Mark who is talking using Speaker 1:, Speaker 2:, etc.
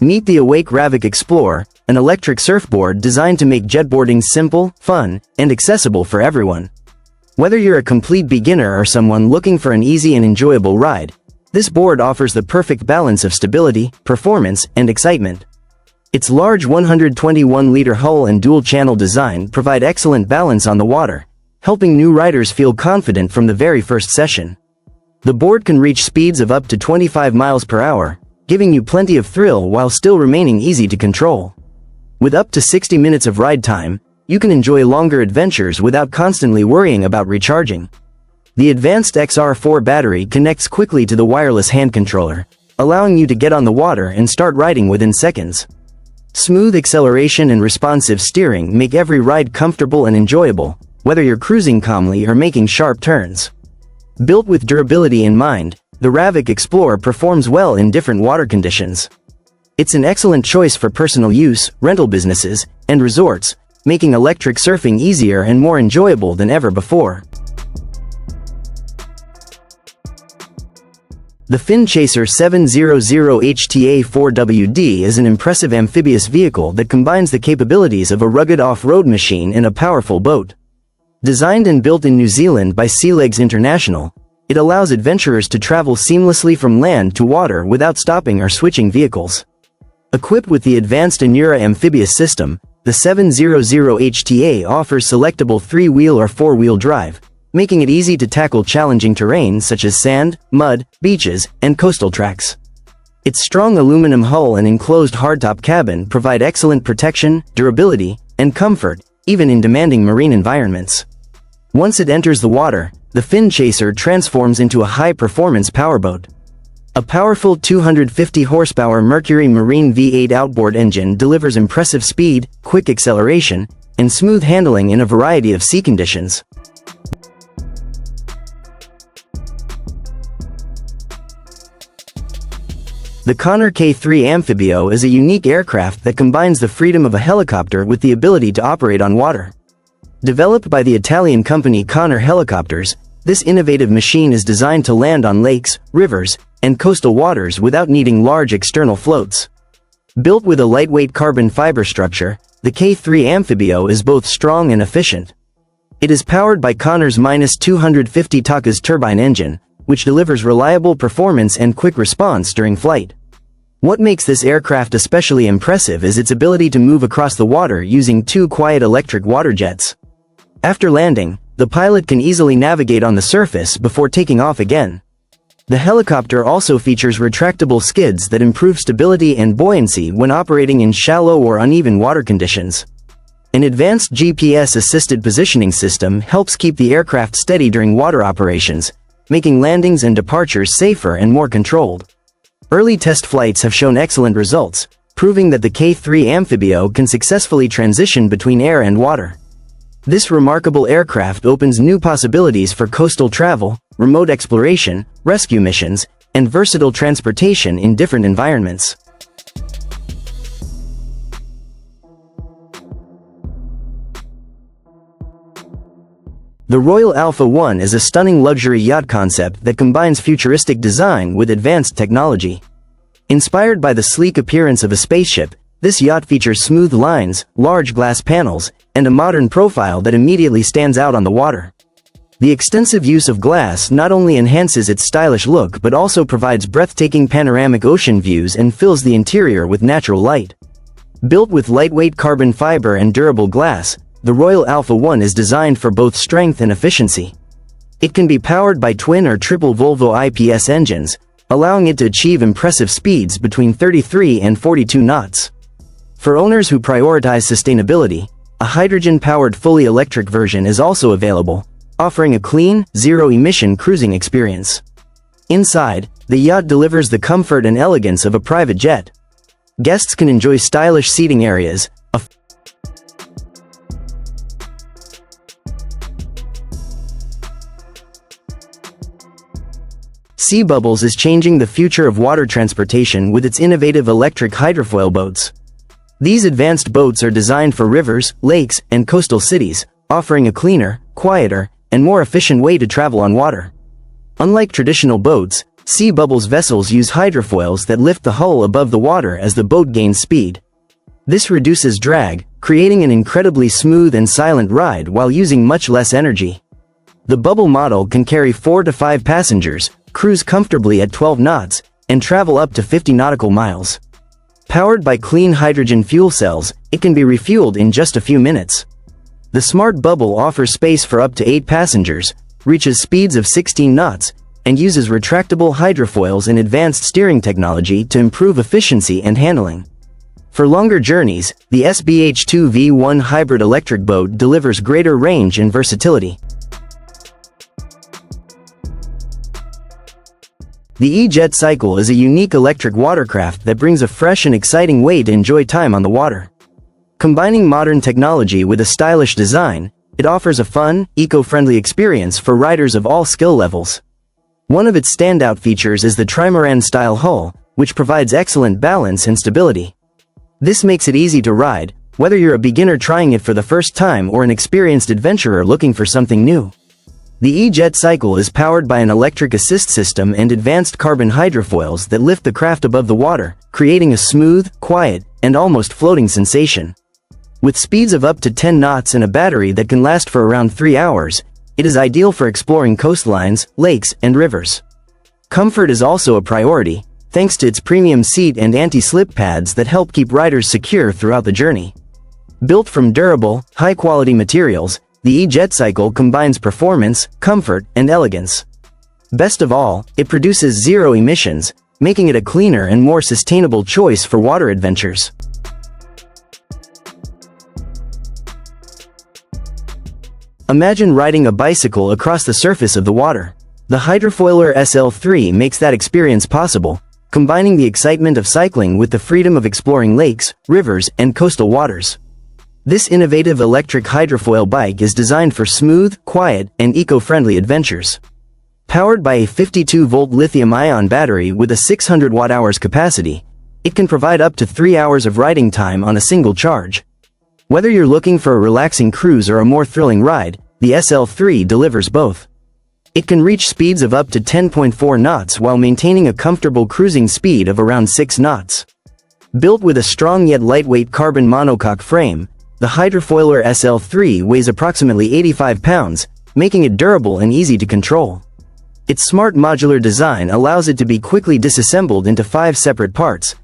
Speaker 1: Meet the Awake Ravik Explorer, an electric surfboard designed to make jetboarding simple, fun, and accessible for everyone. Whether you're a complete beginner or someone looking for an easy and enjoyable ride, this board offers the perfect balance of stability, performance, and excitement. Its large 121-liter hull and dual-channel design provide excellent balance on the water, helping new riders feel confident from the very first session. The board can reach speeds of up to 25 miles per hour, giving you plenty of thrill while still remaining easy to control. With up to 60 minutes of ride time, you can enjoy longer adventures without constantly worrying about recharging. The advanced XR4 battery connects quickly to the wireless hand controller, allowing you to get on the water and start riding within seconds. Smooth acceleration and responsive steering make every ride comfortable and enjoyable, whether you're cruising calmly or making sharp turns. Built with durability in mind, the Ravik Explorer performs well in different water conditions. It's an excellent choice for personal use, rental businesses, and resorts, making electric surfing easier and more enjoyable than ever before. The Fin Chaser 700 HTA4WD is an impressive amphibious vehicle that combines the capabilities of a rugged off-road machine and a powerful boat. Designed and built in New Zealand by Sealegs International, it allows adventurers to travel seamlessly from land to water without stopping or switching vehicles. Equipped with the advanced Anura amphibious system, the 700 HTA offers selectable 3-wheel or 4-wheel drive, making it easy to tackle challenging terrain such as sand, mud, beaches, and coastal tracks. Its strong aluminum hull and enclosed hardtop cabin provide excellent protection, durability, and comfort, even in demanding marine environments. Once it enters the water, the Fin Chaser transforms into a high-performance powerboat. A powerful 250-horsepower Mercury Marine V8 outboard engine delivers impressive speed, quick acceleration, and smooth handling in a variety of sea conditions. The Conner K3 Amphibio is a unique aircraft that combines the freedom of a helicopter with the ability to operate on water. Developed by the Italian company Conner Helicopters, this innovative machine is designed to land on lakes, rivers, and coastal waters without needing large external floats. Built with a lightweight carbon fiber structure, the K3 Amphibio is both strong and efficient. It is powered by Conner's -250 Takas turbine engine, which delivers reliable performance and quick response during flight. What makes this aircraft especially impressive is its ability to move across the water using 2 quiet electric water jets. After landing, the pilot can easily navigate on the surface before taking off again. The helicopter also features retractable skids that improve stability and buoyancy when operating in shallow or uneven water conditions. An advanced GPS-assisted positioning system helps keep the aircraft steady during water operations, making landings and departures safer and more controlled. Early test flights have shown excellent results, proving that the K3 Amphibio can successfully transition between air and water. This remarkable aircraft opens new possibilities for coastal travel, remote exploration, rescue missions, and versatile transportation in different environments. The Royal Alpha One is a stunning luxury yacht concept that combines futuristic design with advanced technology. Inspired by the sleek appearance of a spaceship, this yacht features smooth lines, large glass panels, and a modern profile that immediately stands out on the water. The extensive use of glass not only enhances its stylish look but also provides breathtaking panoramic ocean views and fills the interior with natural light. Built with lightweight carbon fiber and durable glass, the Royal Alpha One is designed for both strength and efficiency. It can be powered by twin or triple Volvo IPS engines, allowing it to achieve impressive speeds between 33 and 42 knots. For owners who prioritize sustainability, a hydrogen-powered fully electric version is also available, offering a clean, zero-emission cruising experience. Inside, the yacht delivers the comfort and elegance of a private jet. Guests can enjoy stylish seating areas, Sea Bubbles is changing the future of water transportation with its innovative electric hydrofoil boats. These advanced boats are designed for rivers, lakes, and coastal cities, offering a cleaner, quieter, and more efficient way to travel on water. Unlike traditional boats, Sea Bubbles vessels use hydrofoils that lift the hull above the water as the boat gains speed. This reduces drag, creating an incredibly smooth and silent ride while using much less energy. The Bubble model can carry 4 to 5 passengers, cruise comfortably at 12 knots, and travel up to 50 nautical miles. Powered by clean hydrogen fuel cells, it can be refueled in just a few minutes. The Smart Bubble offers space for up to 8 passengers, reaches speeds of 16 knots, and uses retractable hydrofoils and advanced steering technology to improve efficiency and handling. For longer journeys, the SBH2 V1 hybrid electric boat delivers greater range and versatility. The E-Jet Cycle is a unique electric watercraft that brings a fresh and exciting way to enjoy time on the water. Combining modern technology with a stylish design, it offers a fun, eco-friendly experience for riders of all skill levels. One of its standout features is the trimaran-style hull, which provides excellent balance and stability. This makes it easy to ride, whether you're a beginner trying it for the first time or an experienced adventurer looking for something new. The E-Jet Cycle is powered by an electric assist system and advanced carbon hydrofoils that lift the craft above the water, creating a smooth, quiet, and almost floating sensation. With speeds of up to 10 knots and a battery that can last for around 3 hours, it is ideal for exploring coastlines, lakes, and rivers. Comfort is also a priority, thanks to its premium seat and anti-slip pads that help keep riders secure throughout the journey. Built from durable, high-quality materials, the E-Jet Cycle combines performance, comfort, and elegance. Best of all, it produces zero emissions, making it a cleaner and more sustainable choice for water adventures. Imagine riding a bicycle across the surface of the water. The Hydrofoiler SL3 makes that experience possible, combining the excitement of cycling with the freedom of exploring lakes, rivers, and coastal waters. This innovative electric hydrofoil bike is designed for smooth, quiet, and eco-friendly adventures. Powered by a 52-volt lithium-ion battery with a 600 watt-hours capacity, it can provide up to 3 hours of riding time on a single charge. Whether you're looking for a relaxing cruise or a more thrilling ride, the SL3 delivers both. It can reach speeds of up to 10.4 knots while maintaining a comfortable cruising speed of around 6 knots. Built with a strong yet lightweight carbon monocoque frame, the Hydrofoiler SL3 weighs approximately 85 pounds, making it durable and easy to control. Its smart modular design allows it to be quickly disassembled into 5 separate parts,